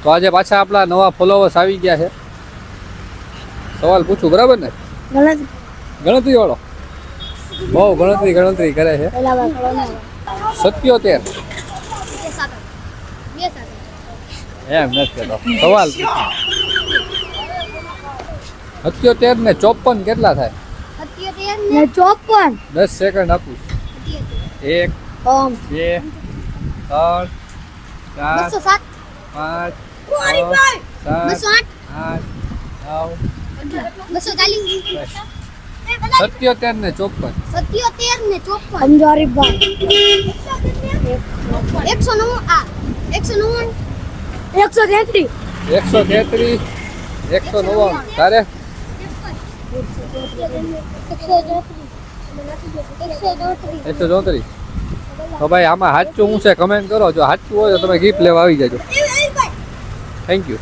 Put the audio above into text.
તો આજે પાછા આપણા નવા ફોલોવર્સ આવી ગયા છે. સવાલ પૂછું બરાબર ને? ગણતરી વાળો બહુ ગણતરી કરે છે. 77 એમ નથી કહેતો. સવાલ 77 ને 54 કેટલા થાય? 10 સેકન્ડ આપું. 1 2 3 4 5 6 7 8 9 10 77 ને 54 અંજારી ભાઈ 133 199 તારે 134. તો ભાઈ આમાં સાચું હું છે કમેન્ટ કરો. જો સાચું હોય તો તમે ગિફ્ટ લેવા આવી જાજો. Thank you.